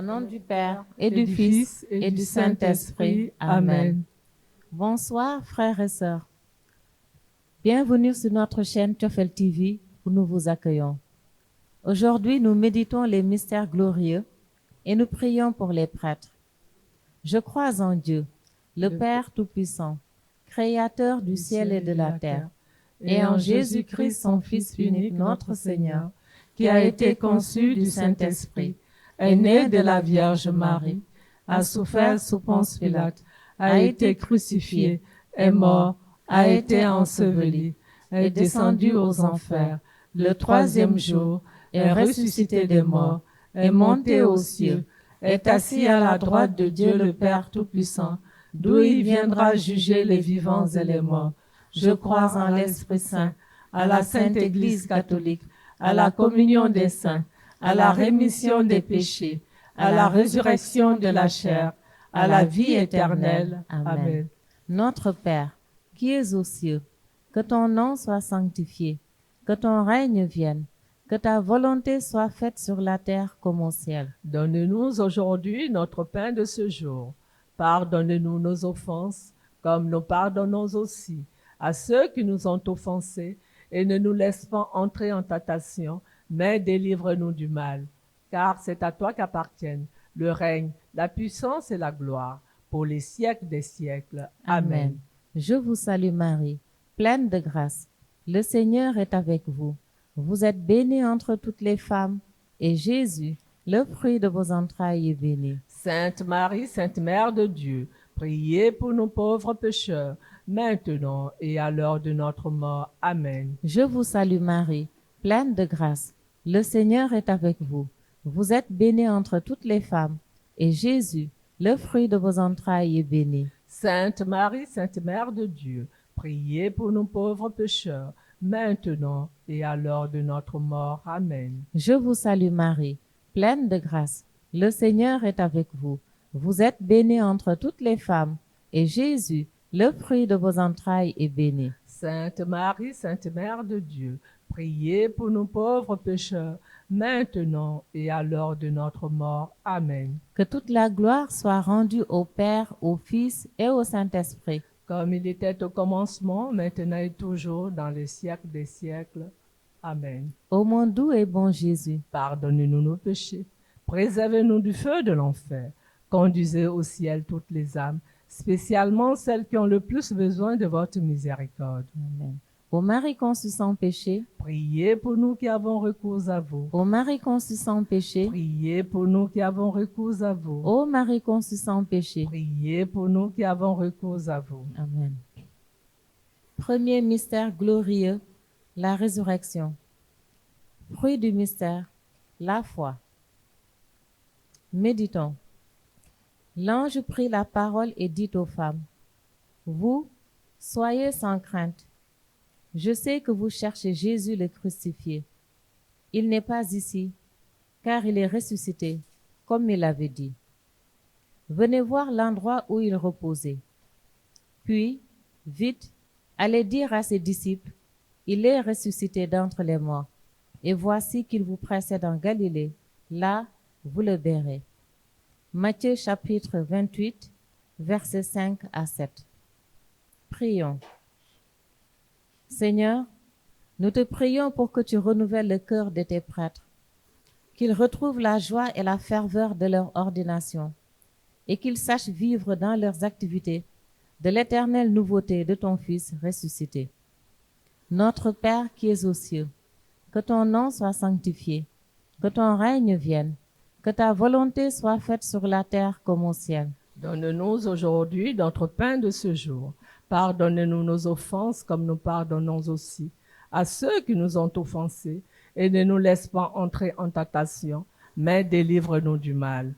Au nom du Père et du Fils et du Saint-Esprit. Amen. Bonsoir frères et sœurs. Bienvenue sur notre chaîne Thiofel TV où nous vous accueillons. Aujourd'hui, nous méditons les mystères glorieux et nous prions pour les prêtres. Je crois en Dieu, le Père Tout-Puissant, Créateur du ciel et de la terre, et en Jésus-Christ, son Fils unique, notre Seigneur, qui a été conçu du Saint-Esprit, est né de la Vierge Marie, a souffert sous Ponce Pilate, a été crucifié, est mort, a été enseveli, est descendu aux enfers, le troisième jour, est ressuscité des morts, est monté aux cieux, est assis à la droite de Dieu le Père Tout-Puissant, d'où il viendra juger les vivants et les morts. Je crois en l'Esprit Saint, à la Sainte Église catholique, à la communion des saints, à la rémission des péchés, à la résurrection de la chair, à la vie éternelle. Amen. Notre Père, qui es aux cieux, que ton nom soit sanctifié, que ton règne vienne, que ta volonté soit faite sur la terre comme au ciel. Donne-nous aujourd'hui notre pain de ce jour. Pardonne-nous nos offenses, comme nous pardonnons aussi à ceux qui nous ont offensés, et ne nous laisse pas entrer en tentation, mais délivre-nous du mal. Car c'est à toi qu'appartiennent le règne, la puissance et la gloire, pour les siècles des siècles. Amen. Je vous salue Marie, pleine de grâce. Le Seigneur est avec vous. Vous êtes bénie entre toutes les femmes, et Jésus, le fruit de vos entrailles, est béni. Sainte Marie, Sainte Mère de Dieu, priez pour nos pauvres pécheurs, maintenant et à l'heure de notre mort. Amen. Je vous salue Marie, pleine de grâce. Le Seigneur est avec vous. Vous êtes bénie entre toutes les femmes, et Jésus, le fruit de vos entrailles, est béni. Sainte Marie, Sainte Mère de Dieu, priez pour nos pauvres pécheurs, maintenant et à l'heure de notre mort. Amen. Je vous salue Marie, pleine de grâce. Le Seigneur est avec vous. Vous êtes bénie entre toutes les femmes, et Jésus, le fruit de vos entrailles, est béni. Sainte Marie, Sainte Mère de Dieu, priez pour nos pauvres pécheurs, maintenant et à l'heure de notre mort. Amen. Que toute la gloire soit rendue au Père, au Fils et au Saint-Esprit, comme il était au commencement, maintenant et toujours, dans les siècles des siècles. Amen. Ô mon doux et bon Jésus, pardonnez-nous nos péchés, préservez-nous du feu de l'enfer, conduisez au ciel toutes les âmes, spécialement celles qui ont le plus besoin de votre miséricorde. Amen. Ô Marie conçue sans péché, priez pour nous qui avons recours à vous. Ô Marie conçue sans péché, priez pour nous qui avons recours à vous. Ô Marie conçue sans péché, priez pour nous qui avons recours à vous. Amen. Premier mystère glorieux, la résurrection. Fruit du mystère, la foi. Méditons. L'ange prit la parole et dit aux femmes, « Vous, soyez sans crainte. Je sais que vous cherchez Jésus le crucifié. Il n'est pas ici, car il est ressuscité, comme il l'avait dit. Venez voir l'endroit où il reposait. Puis, vite, allez dire à ses disciples, il est ressuscité d'entre les morts, et voici qu'il vous précède en Galilée. Là, vous le verrez. » Matthieu chapitre 28, versets 5 à 7. Prions. Seigneur, nous te prions pour que tu renouvelles le cœur de tes prêtres, qu'ils retrouvent la joie et la ferveur de leur ordination, et qu'ils sachent vivre dans leurs activités de l'éternelle nouveauté de ton Fils ressuscité. Notre Père qui es aux cieux, que ton nom soit sanctifié, que ton règne vienne, que ta volonté soit faite sur la terre comme au ciel. Donne-nous aujourd'hui notre pain de ce jour. Pardonne-nous nos offenses comme nous pardonnons aussi à ceux qui nous ont offensés, et ne nous laisse pas entrer en tentation, mais délivre-nous du mal.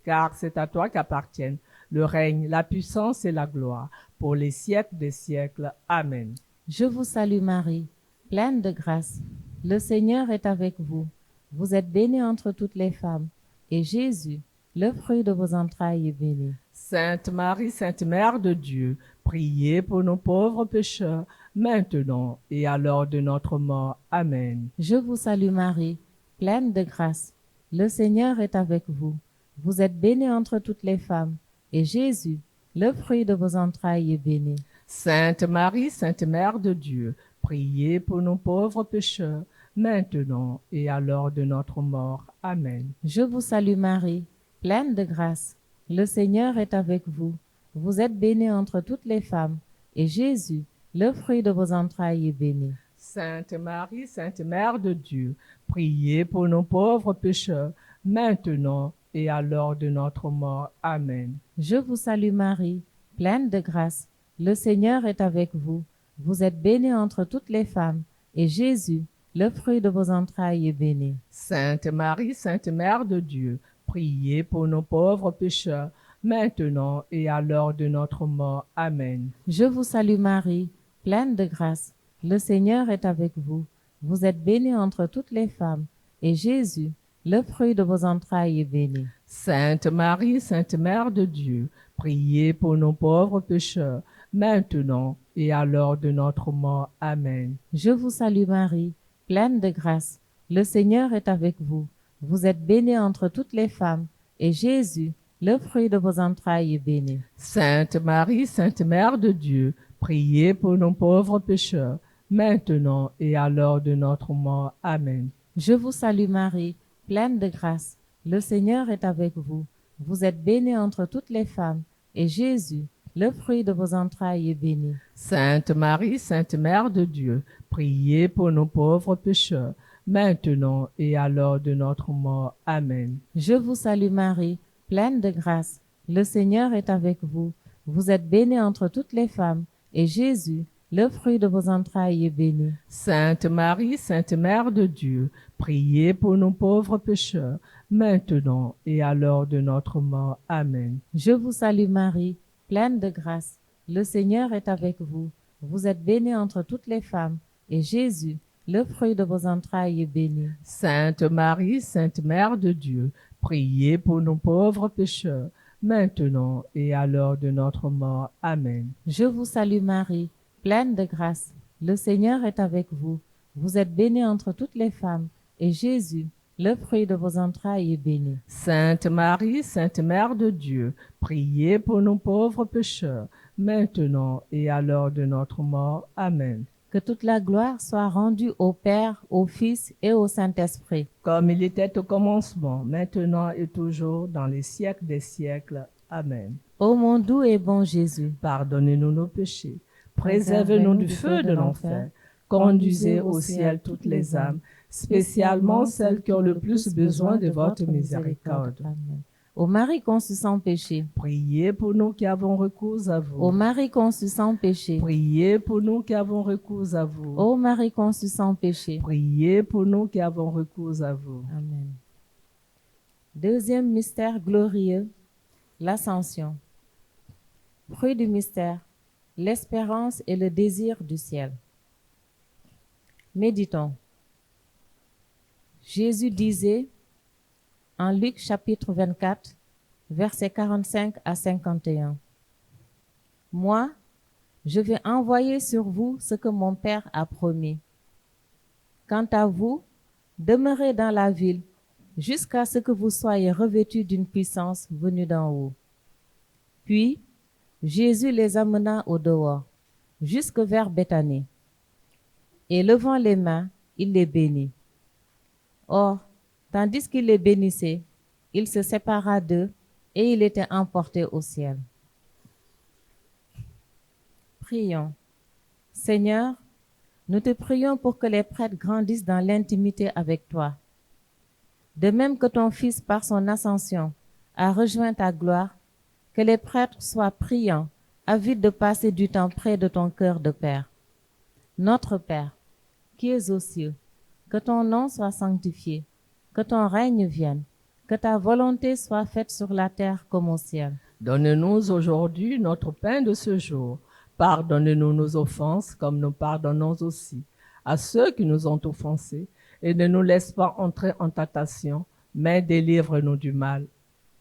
Car c'est à toi qu'appartiennent le règne, la puissance et la gloire, pour les siècles des siècles. Amen. Je vous salue Marie, pleine de grâce. Le Seigneur est avec vous. Vous êtes bénie entre toutes les femmes, et Jésus, le fruit de vos entrailles, est béni. Sainte Marie, Sainte Mère de Dieu, priez pour nos pauvres pécheurs, maintenant et à l'heure de notre mort. Amen. Je vous salue Marie, pleine de grâce. Le Seigneur est avec vous. Vous êtes bénie entre toutes les femmes, et Jésus, le fruit de vos entrailles, est béni. Sainte Marie, Sainte Mère de Dieu, priez pour nos pauvres pécheurs, maintenant et à l'heure de notre mort. Amen. Je vous salue Marie, pleine de grâce. Le Seigneur est avec vous. Vous êtes bénie entre toutes les femmes, et Jésus, le fruit de vos entrailles, est béni. Sainte Marie, Sainte Mère de Dieu, priez pour nos pauvres pécheurs, maintenant et à l'heure de notre mort. Amen. Je vous salue Marie, pleine de grâce. Le Seigneur est avec vous. Vous êtes bénie entre toutes les femmes, et Jésus, le fruit de vos entrailles, est béni. Sainte Marie, Sainte Mère de Dieu, priez pour nos pauvres pécheurs, maintenant et à l'heure de notre mort. Amen. Je vous salue Marie, pleine de grâce. Le Seigneur est avec vous. Vous êtes bénie entre toutes les femmes, et Jésus, le fruit de vos entrailles, est béni. Sainte Marie, Sainte Mère de Dieu, priez pour nos pauvres pécheurs, maintenant et à l'heure de notre mort. Amen. Je vous salue Marie, pleine de grâce. Le Seigneur est avec vous. Vous êtes bénie entre toutes les femmes, et Jésus, le fruit de vos entrailles, est béni. Sainte Marie, Sainte Mère de Dieu, priez pour nos pauvres pécheurs, maintenant et à l'heure de notre mort. Amen. Je vous salue Marie, pleine de grâce. Le Seigneur est avec vous. Vous êtes bénie entre toutes les femmes, et Jésus, le fruit de vos entrailles, est béni. Sainte Marie, Sainte Mère de Dieu, priez pour nos pauvres pécheurs, maintenant et à l'heure de notre mort. Amen. Je vous salue Marie, pleine de grâce. Le Seigneur est avec vous. Vous êtes bénie entre toutes les femmes, et Jésus, le fruit de vos entrailles, est béni. Sainte Marie, Sainte Mère de Dieu, priez pour nos pauvres pécheurs, maintenant et à l'heure de notre mort. Amen. Je vous salue Marie, pleine de grâce. Le Seigneur est avec vous. Vous êtes bénie entre toutes les femmes, et Jésus, le fruit de vos entrailles, est béni. Sainte Marie, Sainte Mère de Dieu, priez pour nos pauvres pécheurs, maintenant et à l'heure de notre mort. Amen. Je vous salue Marie, pleine de grâce. Le Seigneur est avec vous. Vous êtes bénie entre toutes les femmes, et Jésus, le fruit de vos entrailles, est béni. Sainte Marie, Sainte Mère de Dieu, priez pour nos pauvres pécheurs, maintenant et à l'heure de notre mort. Amen. Que toute la gloire soit rendue au Père, au Fils et au Saint-Esprit. Comme il était au commencement, maintenant et toujours, dans les siècles des siècles. Amen. Ô mon doux et bon Jésus, Pardonnez-nous nos péchés, préservez-nous du feu de l'enfer, conduisez au ciel toutes les âmes, spécialement celles qui ont le plus besoin de votre miséricorde. Amen. Ô Marie conçue sans péché, Priez pour nous qui avons recours à vous. ô Marie conçue sans péché, Priez pour nous qui avons recours à vous. ô Marie conçue sans péché. Priez pour nous qui avons recours à vous. Amen. Deuxième mystère glorieux, l'Ascension. Fruit du mystère, l'espérance et le désir du ciel. Méditons. Jésus disait en Luc chapitre 24, versets 45 à 51. Moi, je vais envoyer sur vous ce que mon Père a promis. Quant à vous, demeurez dans la ville jusqu'à ce que vous soyez revêtus d'une puissance venue d'en haut. Puis, Jésus les amena au dehors, jusque vers Béthanie. Et levant les mains, il les bénit. Or, tandis qu'il les bénissait, il se sépara d'eux et il était emporté au ciel. Prions. Seigneur, nous te prions pour que les prêtres grandissent dans l'intimité avec toi. De même que ton Fils, par son ascension, a rejoint ta gloire, que les prêtres soient priants, avides de passer du temps près de ton cœur de Père. Notre Père, qui es aux cieux, que ton nom soit sanctifié, que ton règne vienne, que ta volonté soit faite sur la terre comme au ciel. Donne-nous aujourd'hui notre pain de ce jour. Pardonne-nous nos offenses, comme nous pardonnons aussi à ceux qui nous ont offensés, et ne nous laisse pas entrer en tentation, mais délivre-nous du mal.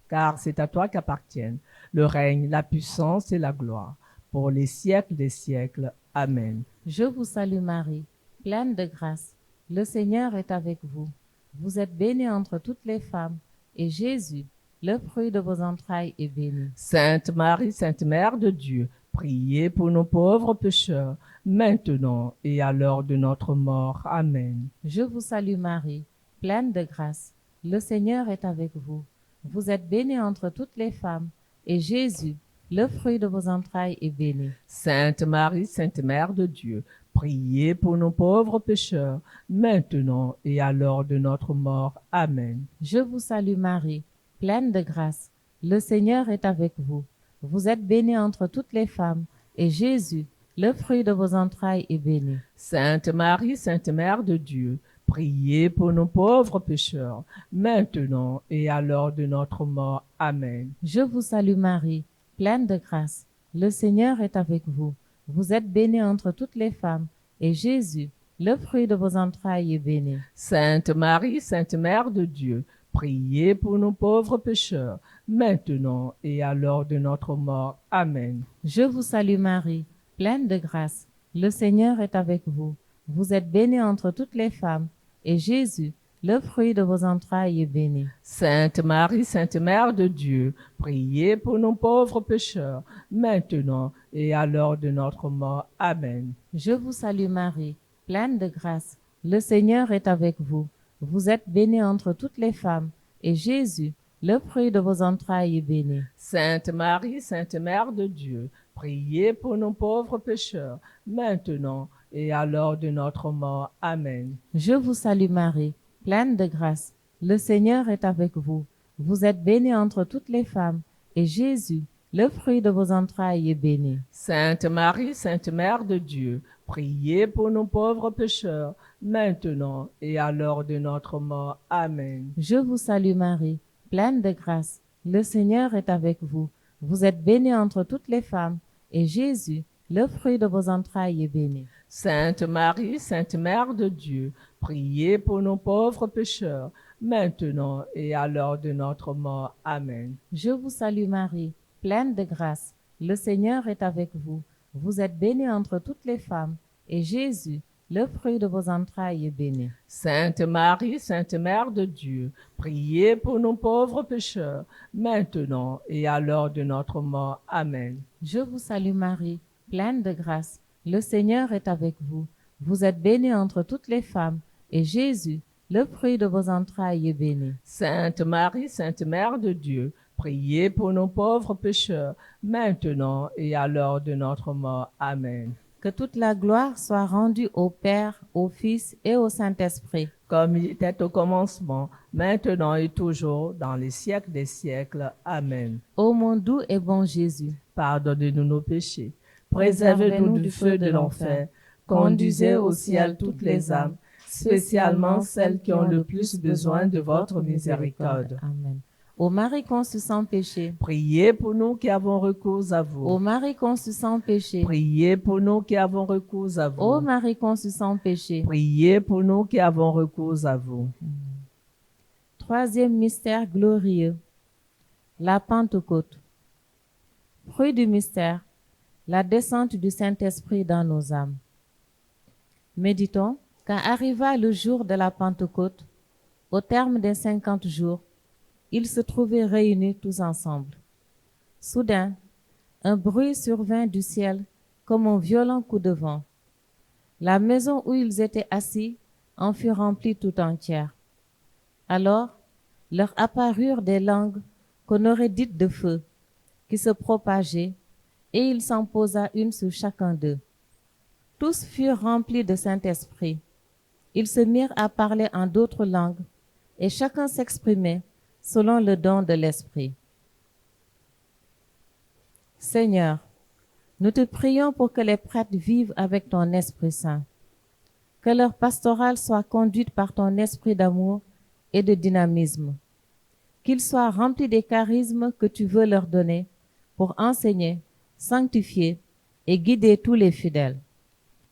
Car c'est à toi qu'appartiennent le règne, la puissance et la gloire, pour les siècles des siècles. Amen. Je vous salue Marie, pleine de grâce. Le Seigneur est avec vous. Vous êtes bénie entre toutes les femmes, et Jésus, le fruit de vos entrailles est béni. Sainte Marie, Sainte Mère de Dieu, priez pour nos pauvres pécheurs, maintenant et à l'heure de notre mort. Amen. Je vous salue Marie, pleine de grâce. Le Seigneur est avec vous. Vous êtes bénie entre toutes les femmes, et Jésus, le fruit de vos entrailles, est béni. Sainte Marie, Sainte Mère de Dieu, priez pour nos pauvres pécheurs, maintenant et à l'heure de notre mort. Amen. Je vous salue Marie, pleine de grâce. Le Seigneur est avec vous. Vous êtes bénie entre toutes les femmes, et Jésus, le fruit de vos entrailles, est béni. Sainte Marie, Sainte Mère de Dieu, priez pour nos pauvres pécheurs, maintenant et à l'heure de notre mort. Amen. Je vous salue Marie, pleine de grâce. Le Seigneur est avec vous. Vous êtes bénie entre toutes les femmes, et Jésus, le fruit de vos entrailles, est béni. Sainte Marie, Sainte Mère de Dieu, priez pour nos pauvres pécheurs, maintenant et à l'heure de notre mort. Amen. Je vous salue Marie, pleine de grâce. Le Seigneur est avec vous. Vous êtes bénie entre toutes les femmes, et Jésus, le fruit de vos entrailles, est béni. Sainte Marie, Sainte Mère de Dieu, priez pour nos pauvres pécheurs, maintenant et à l'heure de notre mort. Amen. Je vous salue Marie, pleine de grâce. Le Seigneur est avec vous. Vous êtes bénie entre toutes les femmes, et Jésus, le fruit de vos entrailles, est béni. Sainte Marie, Sainte Mère de Dieu, priez pour nos pauvres pécheurs, maintenant et à l'heure de notre mort. Amen. Je vous salue Marie, pleine de grâce. Le Seigneur est avec vous. Vous êtes bénie entre toutes les femmes, et Jésus, le fruit de vos entrailles, est béni. Sainte Marie, Sainte Mère de Dieu, priez pour nos pauvres pécheurs, maintenant et à l'heure de notre mort. Amen. Je vous salue Marie, pleine de grâce. Le Seigneur est avec vous. Vous êtes bénie entre toutes les femmes, et Jésus, le fruit de vos entrailles, est béni. Sainte Marie, Sainte Mère de Dieu, priez pour nos pauvres pécheurs, maintenant et à l'heure de notre mort. Amen. Je vous salue Marie, pleine de grâce. Le Seigneur est avec vous. Vous êtes bénie entre toutes les femmes, et Jésus, le fruit de vos entrailles, est béni. Sainte Marie, Sainte Mère de Dieu, priez pour nos pauvres pécheurs, maintenant et à l'heure de notre mort. Amen. Je vous salue Marie, pleine de grâce. Le Seigneur est avec vous. Vous êtes bénie entre toutes les femmes, et Jésus, le fruit de vos entrailles, est béni. Sainte Marie, Sainte Mère de Dieu, priez pour nos pauvres pécheurs, maintenant et à l'heure de notre mort. Amen. Que toute la gloire soit rendue au Père, au Fils et au Saint-Esprit. Comme il était au commencement, maintenant et toujours, dans les siècles des siècles. Amen. Ô mon doux et bon Jésus, pardonnez-nous nos péchés, préservez-nous du feu de l'enfer, conduisez au ciel toutes les âmes, spécialement celles qui ont le plus besoin de votre miséricorde. Amen. Ô Marie conçue sans péché, priez pour nous qui avons recours à vous. Ô Marie conçue sans péché, priez pour nous qui avons recours à vous. Ô Marie conçue sans péché, priez pour nous qui avons recours à vous. Troisième mystère glorieux, la Pentecôte. Fruit du mystère, la descente du Saint-Esprit dans nos âmes. Méditons, quand arriva le jour de la Pentecôte, au terme des 50 jours, ils se trouvaient réunis tous ensemble. Soudain, un bruit survint du ciel comme un violent coup de vent. La maison où ils étaient assis en fut remplie tout entière. Alors, leur apparurent des langues qu'on aurait dites de feu, qui se propageaient, et il s'en posa une sur chacun d'eux. Tous furent remplis de Saint-Esprit. Ils se mirent à parler en d'autres langues, et chacun s'exprimait selon le don de l'Esprit. Seigneur, nous te prions pour que les prêtres vivent avec ton Esprit Saint, que leur pastorale soit conduite par ton esprit d'amour et de dynamisme, qu'ils soient remplis des charismes que tu veux leur donner pour enseigner, sanctifier et guider tous les fidèles.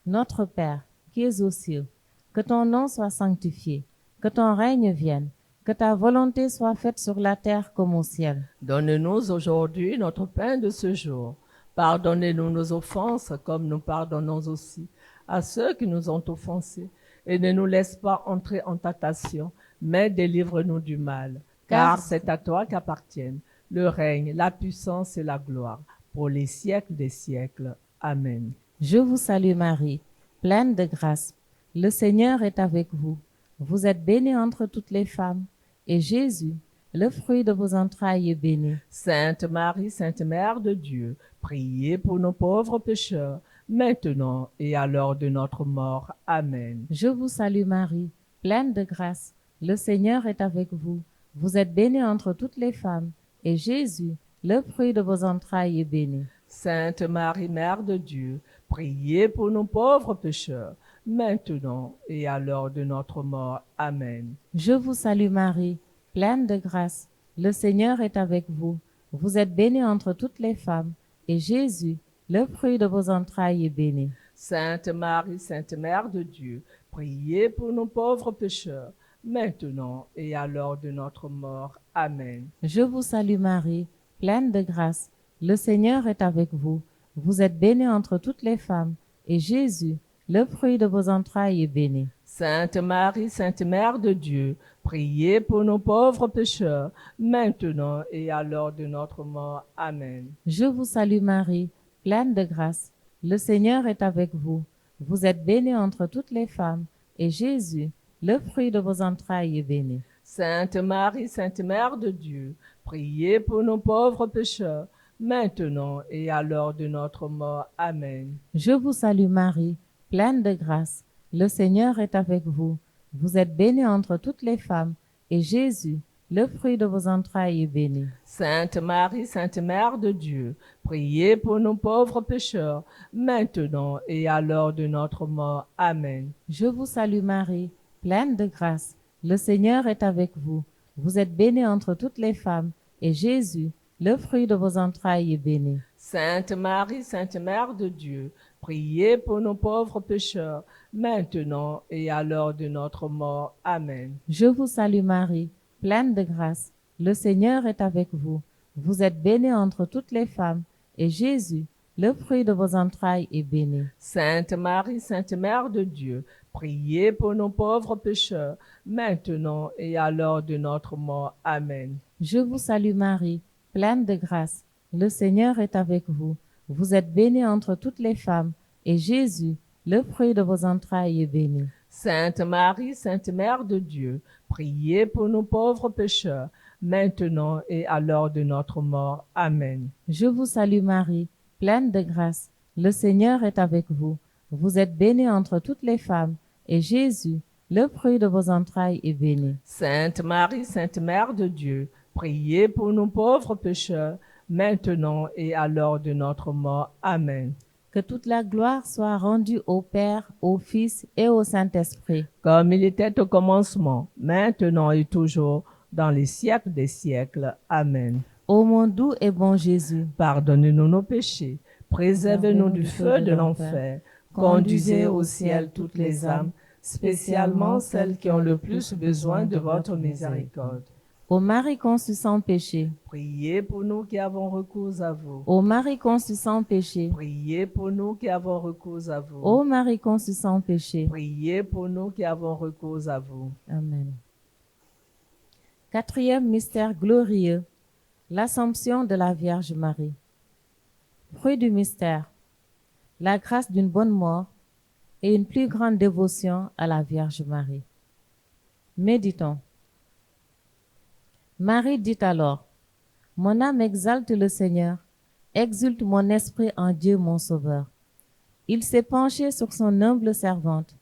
Notre Père, qui es aux cieux, que ton nom soit sanctifié, que ton règne vienne, que ta volonté soit faite sur la terre comme au ciel. Donne-nous aujourd'hui notre pain de ce jour. Pardonnez-nous nos offenses comme nous pardonnons aussi à ceux qui nous ont offensés. Et ne nous laisse pas entrer en tentation, mais délivre-nous du mal. car c'est à toi qu'appartiennent le règne, la puissance et la gloire, pour les siècles des siècles. Amen. Je vous salue Marie, pleine de grâce. Le Seigneur est avec vous. Vous êtes bénie entre toutes les femmes, et Jésus, le fruit de vos entrailles, est béni. Sainte Marie, Sainte Mère de Dieu, priez pour nos pauvres pécheurs, maintenant et à l'heure de notre mort. Amen. Je vous salue Marie, pleine de grâce. Le Seigneur est avec vous. Vous êtes bénie entre toutes les femmes, et Jésus, le fruit de vos entrailles, est béni. Sainte Marie, Mère de Dieu, priez pour nos pauvres pécheurs, maintenant et à l'heure de notre mort. Amen. Je vous salue Marie, pleine de grâce. Le Seigneur est avec vous. Vous êtes bénie entre toutes les femmes, et Jésus, le fruit de vos entrailles, est béni. Sainte Marie, Sainte Mère de Dieu, priez pour nos pauvres pécheurs, maintenant et à l'heure de notre mort. Amen. Je vous salue Marie, pleine de grâce. Le Seigneur est avec vous. Vous êtes bénie entre toutes les femmes, et Jésus, le fruit de vos entrailles, est béni. Sainte Marie, Sainte Mère de Dieu, priez pour nos pauvres pécheurs, maintenant et à l'heure de notre mort. Amen. Je vous salue Marie, pleine de grâce. Le Seigneur est avec vous. Vous êtes bénie entre toutes les femmes, et Jésus, le fruit de vos entrailles, est béni. Sainte Marie, Sainte Mère de Dieu, priez pour nos pauvres pécheurs, maintenant et à l'heure de notre mort. Amen. Je vous salue Marie, pleine de grâce. Le Seigneur est avec vous. Vous êtes bénie entre toutes les femmes, et Jésus, le fruit de vos entrailles, est béni. Sainte Marie, Sainte Mère de Dieu, priez pour nos pauvres pécheurs, maintenant et à l'heure de notre mort. Amen. Je vous salue Marie, pleine de grâce. Le Seigneur est avec vous. Vous êtes bénie entre toutes les femmes, et Jésus, le fruit de vos entrailles, est béni. Sainte Marie, Sainte Mère de Dieu, priez pour nos pauvres pécheurs, maintenant et à l'heure de notre mort. Amen. Je vous salue Marie, pleine de grâce. Le Seigneur est avec vous. Vous êtes bénie entre toutes les femmes, et Jésus, le fruit de vos entrailles, est béni. Sainte Marie, Sainte Mère de Dieu, priez pour nos pauvres pécheurs, maintenant et à l'heure de notre mort. Amen. Je vous salue Marie, pleine de grâce. Le Seigneur est avec vous. Vous êtes bénie entre toutes les femmes, et Jésus, le fruit de vos entrailles, est béni. Sainte Marie, Sainte Mère de Dieu, priez pour nos pauvres pécheurs, maintenant et à l'heure de notre mort. Amen. Je vous salue Marie, pleine de grâce. Le Seigneur est avec vous. Vous êtes bénie entre toutes les femmes, et Jésus, le fruit de vos entrailles, est béni. Sainte Marie, Sainte Mère de Dieu, priez pour nos pauvres pécheurs, maintenant et à l'heure de notre mort. Amen. Que toute la gloire soit rendue au Père, au Fils et au Saint-Esprit. Comme il était au commencement, maintenant et toujours, dans les siècles des siècles. Amen. Ô mon doux et bon Jésus, pardonnez-nous nos péchés, préservez-nous du feu de l'enfer, conduisez au ciel toutes les âmes, spécialement celles qui ont le plus besoin de votre miséricorde. Ô Marie conçue sans péché, priez pour nous qui avons recours à vous. Ô Marie conçue sans péché, priez pour nous qui avons recours à vous. Ô Marie conçue sans péché, priez pour nous qui avons recours à vous. Amen. Quatrième mystère glorieux, l'Assomption de la Vierge Marie. Fruit du mystère, la grâce d'une bonne mort et une plus grande dévotion à la Vierge Marie. Méditons. Marie dit alors, « Mon âme exalte le Seigneur, exulte mon esprit en Dieu mon Sauveur. Il s'est penché sur son humble servante.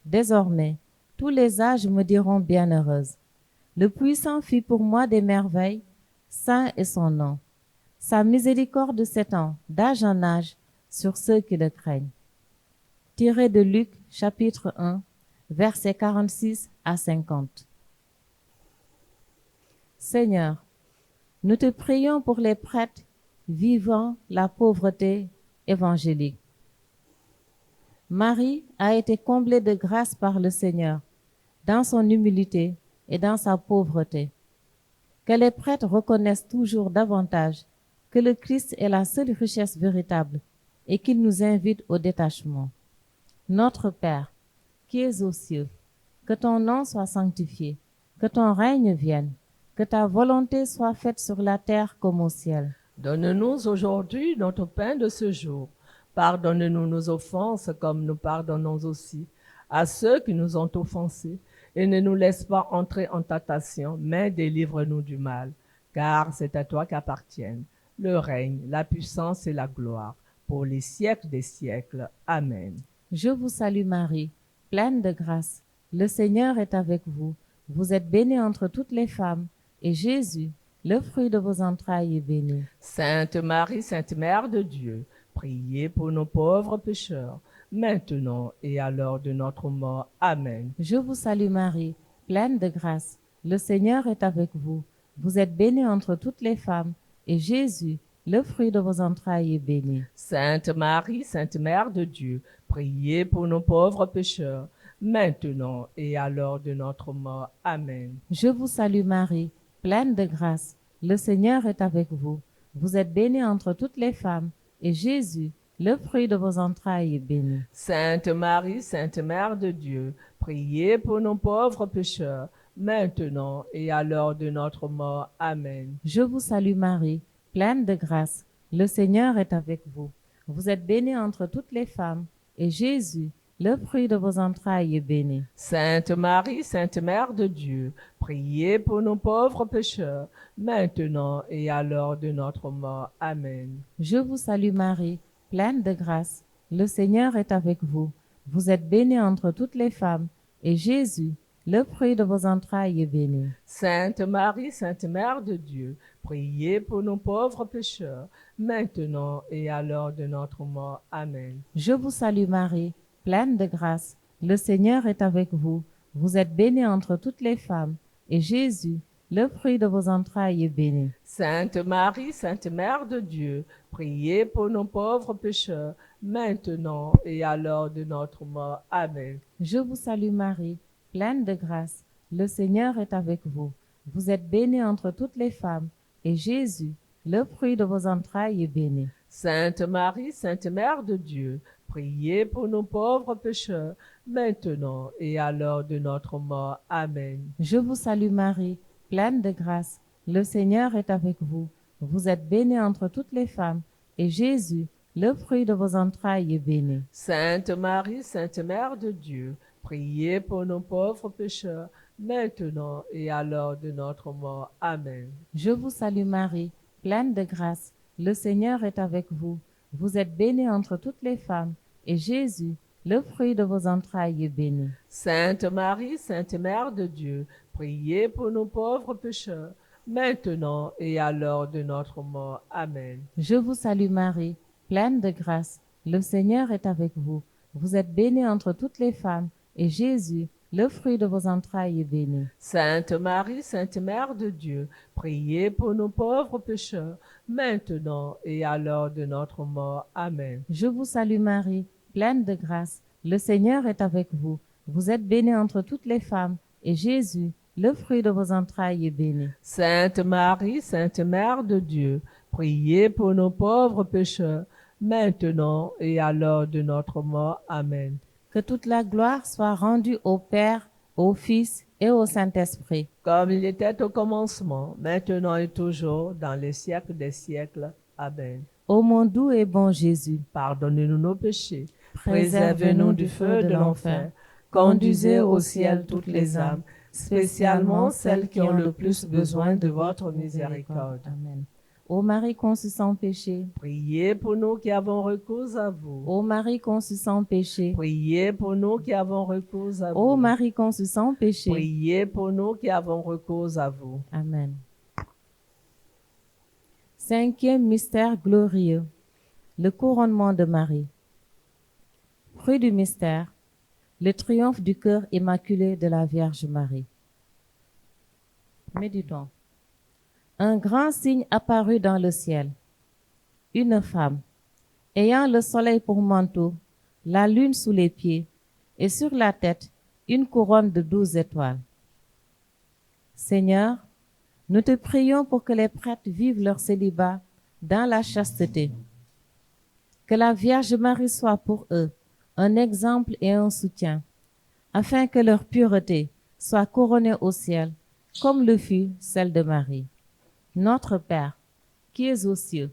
Désormais, tous les âges me diront bienheureuse. Le Puissant fit pour moi des merveilles, saint est son nom. Sa miséricorde s'étend d'âge en âge sur ceux qui le craignent. » Tiré de Luc, chapitre 1, versets 46 à 50. Seigneur, nous te prions pour les prêtres vivant la pauvreté évangélique. Marie a été comblée de grâce par le Seigneur, dans son humilité et dans sa pauvreté. Que les prêtres reconnaissent toujours davantage que le Christ est la seule richesse véritable et qu'il nous invite au détachement. Notre Père, qui es aux cieux, que ton nom soit sanctifié, que ton règne vienne, Que ta volonté soit faite sur la terre comme au ciel. Donne-nous aujourd'hui notre pain de ce jour. Pardonne-nous nos offenses comme nous pardonnons aussi à ceux qui nous ont offensés. Et ne nous laisse pas entrer en tentation, mais délivre-nous du mal. Car c'est à toi qu'appartiennent le règne, la puissance et la gloire, pour les siècles des siècles. Amen. Je vous salue Marie, pleine de grâce. Le Seigneur est avec vous. Vous êtes bénie entre toutes les femmes, et Jésus, le fruit de vos entrailles, est béni. Sainte Marie, Sainte Mère de Dieu, priez pour nos pauvres pécheurs, maintenant et à l'heure de notre mort. Amen. Je vous salue Marie, pleine de grâce. Le Seigneur est avec vous. Vous êtes bénie entre toutes les femmes, et Jésus, le fruit de vos entrailles, est béni. Sainte Marie, Sainte Mère de Dieu, priez pour nos pauvres pécheurs, maintenant et à l'heure de notre mort. Amen. Je vous salue Marie, pleine de grâce. Le Seigneur est avec vous. Vous êtes bénie entre toutes les femmes, et Jésus, le fruit de vos entrailles, est béni. Sainte Marie, Sainte Mère de Dieu, priez pour nos pauvres pécheurs, maintenant et à l'heure de notre mort. Amen. Je vous salue Marie, pleine de grâce. Le Seigneur est avec vous. Vous êtes bénie entre toutes les femmes, et Jésus, le fruit de vos entrailles, est béni. Sainte Marie, Sainte Mère de Dieu, priez pour nos pauvres pécheurs, maintenant et à l'heure de notre mort. Amen. Je vous salue Marie, pleine de grâce. Le Seigneur est avec vous. Vous êtes bénie entre toutes les femmes, et Jésus, le fruit de vos entrailles, est béni. Sainte Marie, Sainte Mère de Dieu, priez pour nos pauvres pécheurs, maintenant et à l'heure de notre mort. Amen. Je vous salue Marie, pleine de grâce. Le Seigneur est avec vous. Vous êtes bénie entre toutes les femmes, et Jésus, le fruit de vos entrailles, est béni. Sainte Marie, Sainte Mère de Dieu, priez pour nos pauvres pécheurs, maintenant et à l'heure de notre mort. Amen. Je vous salue Marie, pleine de grâce. Le Seigneur est avec vous. Vous êtes bénie entre toutes les femmes, et Jésus, le fruit de vos entrailles, est béni. Sainte Marie, Sainte Mère de Dieu, priez pour nos pauvres pécheurs, maintenant et à l'heure de notre mort. Amen. Je vous salue Marie, pleine de grâce. Le Seigneur est avec vous. Vous êtes bénie entre toutes les femmes, et Jésus, le fruit de vos entrailles, est béni. Sainte Marie, Sainte Mère de Dieu, priez pour nos pauvres pécheurs, maintenant et à l'heure de notre mort. Amen. Je vous salue Marie, pleine de grâce. Le Seigneur est avec vous. Vous êtes bénie entre toutes les femmes, et Jésus, le fruit de vos entrailles, est béni. Sainte Marie, Sainte Mère de Dieu, priez pour nos pauvres pécheurs, maintenant et à l'heure de notre mort. Amen. Je vous salue Marie, pleine de grâce. Le Seigneur est avec vous. Vous êtes bénie entre toutes les femmes, et Jésus, le fruit de vos entrailles, est béni. Sainte Marie, Sainte Mère de Dieu, priez pour nos pauvres pécheurs, maintenant et à l'heure de notre mort. Amen. Je vous salue Marie, pleine de grâce. Le Seigneur est avec vous. Vous êtes bénie entre toutes les femmes, et Jésus, le fruit de vos entrailles, est béni. Sainte Marie, Sainte Mère de Dieu, priez pour nos pauvres pécheurs, maintenant et à l'heure de notre mort. Amen. Que toute la gloire soit rendue au Père, au Fils et au Saint-Esprit. Comme il était au commencement, maintenant et toujours, dans les siècles des siècles. Amen. Ô mon doux et bon Jésus, Pardonnez-nous nos péchés, préservez-nous du feu de l'enfer, conduisez au ciel toutes les âmes, spécialement celles qui ont le plus besoin de votre miséricorde. Amen. Ô Marie conçue sans péché, Priez pour nous qui avons recours à vous. ô Marie conçue sans péché, Priez pour nous qui avons recours à vous. ô Marie conçue sans péché. Priez pour nous qui avons recours à vous. Amen. Cinquième mystère glorieux, le couronnement de Marie. Fruit du mystère, le triomphe du cœur immaculé de la Vierge Marie. Méditons. Un grand signe apparut dans le ciel. Une femme, ayant le soleil pour manteau, la lune sous les pieds, et sur la tête une couronne de 12 étoiles. Seigneur, nous te prions pour que les prêtres vivent leur célibat dans la chasteté. Que la Vierge Marie soit pour eux un exemple et un soutien, afin que leur pureté soit couronnée au ciel comme le fut celle de Marie. Notre Père, qui es aux cieux,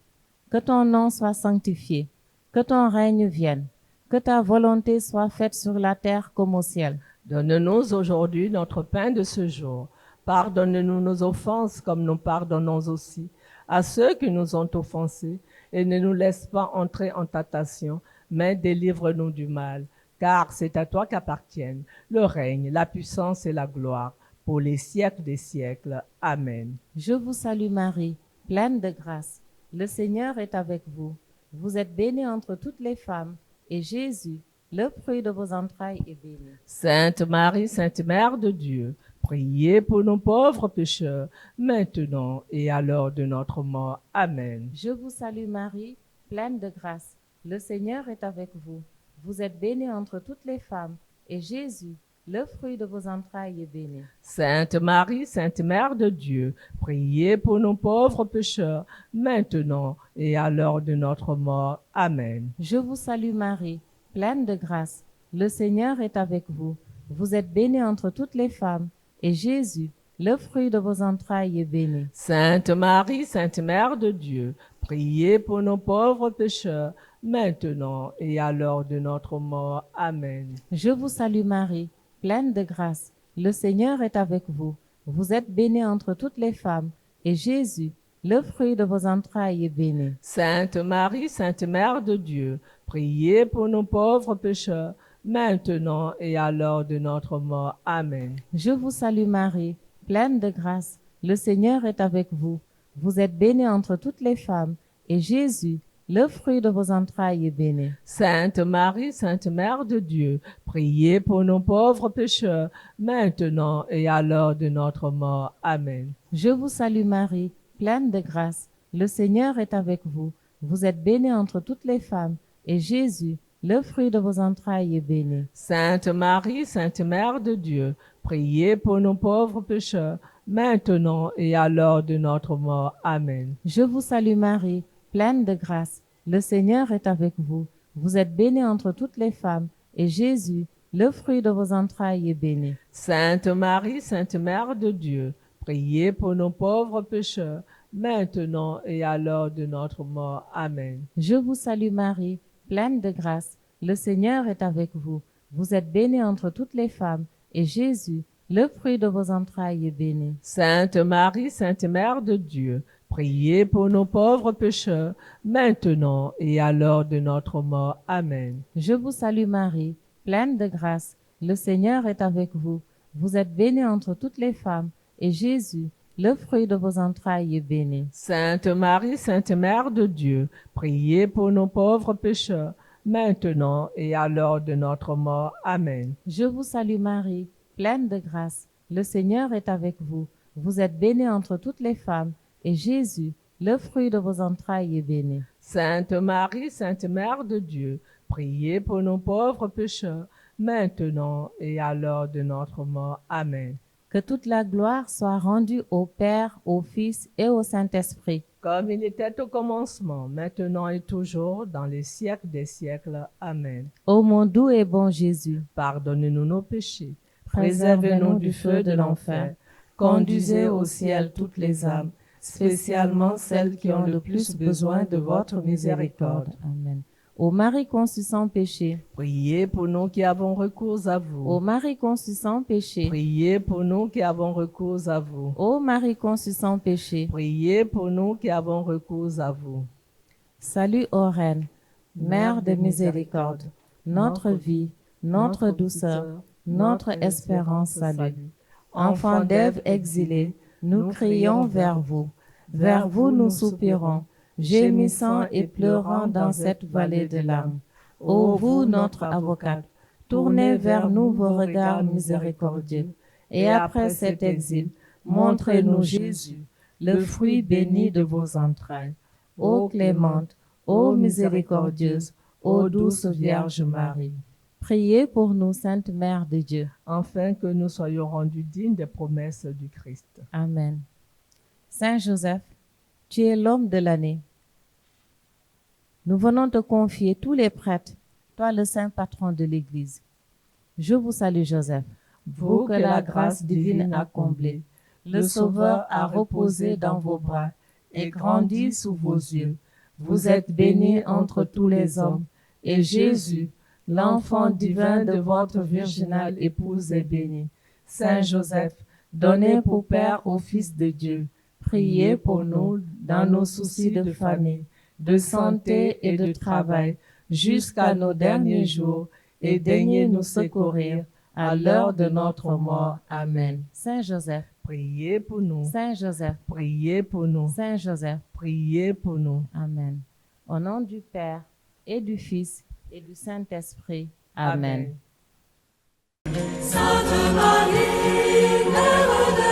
que ton nom soit sanctifié, que ton règne vienne, que ta volonté soit faite sur la terre comme au ciel. Donne-nous aujourd'hui notre pain de ce jour. Pardonne-nous nos offenses comme nous pardonnons aussi à ceux qui nous ont offensés, et ne nous laisse pas entrer en tentation, mais délivre-nous du mal. Car c'est à toi qu'appartiennent le règne, la puissance et la gloire, pour les siècles des siècles. Amen. Je vous salue Marie, pleine de grâce. Le Seigneur est avec vous. Vous êtes bénie entre toutes les femmes, et Jésus, le fruit de vos entrailles, est béni. Sainte Marie, Sainte Mère de Dieu, priez pour nos pauvres pécheurs, maintenant et à l'heure de notre mort. Amen. Je vous salue Marie, pleine de grâce. Le Seigneur est avec vous. Vous êtes bénie entre toutes les femmes, et Jésus, le fruit de vos entrailles, est béni. Sainte Marie, Sainte Mère de Dieu, priez pour nos pauvres pécheurs, maintenant et à l'heure de notre mort. Amen. Je vous salue Marie, pleine de grâce. Le Seigneur est avec vous. Vous êtes bénie entre toutes les femmes, et Jésus, le fruit de vos entrailles, est béni. Sainte Marie, Sainte Mère de Dieu, priez pour nos pauvres pécheurs, maintenant et à l'heure de notre mort. Amen. Je vous salue Marie, pleine de grâce. Le Seigneur est avec vous. Vous êtes bénie entre toutes les femmes, et Jésus, le fruit de vos entrailles, est béni. Sainte Marie, Sainte Mère de Dieu, priez pour nos pauvres pécheurs, maintenant et à l'heure de notre mort. Amen. Je vous salue Marie, pleine de grâce. Le Seigneur est avec vous. Vous êtes bénie entre toutes les femmes, et Jésus, le fruit de vos entrailles, est béni. Sainte Marie, Sainte Mère de Dieu, priez pour nos pauvres pécheurs, maintenant et à l'heure de notre mort. Amen. Je vous salue Marie, pleine de grâce. Le Seigneur est avec vous. Vous êtes bénie entre toutes les femmes, et Jésus, le fruit de vos entrailles, est béni. Sainte Marie, Sainte Mère de Dieu, priez pour nos pauvres pécheurs, maintenant et à l'heure de notre mort. Amen. Je vous salue Marie, pleine de grâce. Le Seigneur est avec vous. Vous êtes bénie entre toutes les femmes, et Jésus, le fruit de vos entrailles, est béni. Sainte Marie, Sainte Mère de Dieu, priez pour nos pauvres pécheurs, maintenant et à l'heure de notre mort. Amen. Je vous salue Marie, pleine de grâce. Le Seigneur est avec vous. Vous êtes bénie entre toutes les femmes, et Jésus, le fruit de vos entrailles, est béni. Sainte Marie, Sainte Mère de Dieu, priez pour nos pauvres pécheurs, maintenant et à l'heure de notre mort. Amen. Je vous salue Marie, pleine de grâce. Le Seigneur est avec vous. Vous êtes bénie entre toutes les femmes, et Jésus, le fruit de vos entrailles, est béni. Sainte Marie, Sainte Mère de Dieu, priez pour nos pauvres pécheurs, maintenant et à l'heure de notre mort. Amen. Je vous salue Marie, pleine de grâce. Le Seigneur est avec vous. Vous êtes bénie entre toutes les femmes, et Jésus, le fruit de vos entrailles, est béni. Sainte Marie, Sainte Mère de Dieu, priez pour nos pauvres pécheurs, maintenant et à l'heure de notre mort. Amen. Que toute la gloire soit rendue au Père, au Fils et au Saint-Esprit. Comme il était au commencement, maintenant et toujours, dans les siècles des siècles. Amen. Ô mon doux et bon Jésus, Pardonnez-nous nos péchés, préservez-nous du feu de l'enfer, conduisez au ciel toutes les âmes, spécialement celles qui ont le plus besoin de votre miséricorde. Amen. Ô Marie conçue sans péché, priez pour nous qui avons recours à vous. ô Marie conçue sans péché, Priez pour nous qui avons recours à vous. ô Marie conçue sans péché, Priez pour nous qui avons recours à vous. salut ô Reine, Mère de miséricorde, notre vie, notre douceur, notre espérance, salut. Enfants d'Ève exilés, nous crions vers vous nous soupirons, gémissant et pleurant dans cette vallée de larmes. Ô vous, notre avocate, tournez vers nous vos regards miséricordieux, et après cet exil, montrez-nous Jésus, le fruit béni de vos entrailles. Ô clémente, ô miséricordieuse, ô douce Vierge Marie, priez pour nous, Sainte Mère de Dieu. Afin que nous soyons rendus dignes des promesses du Christ. Amen. Saint Joseph, tu es l'homme de l'année. Nous venons te confier tous les prêtres, toi le saint patron de l'Église. Je vous salue Joseph, vous que la grâce divine a comblé. le Sauveur a reposé dans vos bras et grandi sous vos yeux. Vous êtes bénie entre tous les hommes, et Jésus, l'enfant divin de votre virginale épouse, est béni. Saint Joseph, donné pour Père au Fils de Dieu, priez pour nous dans nos soucis de famille, de santé et de travail, jusqu'à nos derniers jours, et daignez nous secourir à l'heure de notre mort. Amen. Saint Joseph, Priez pour nous. Saint Joseph, Priez pour nous. Saint Joseph. Priez pour nous. Amen. Au nom du Père et du Fils et du Saint-Esprit. Amen. Amen. Sainte Marie, Mère de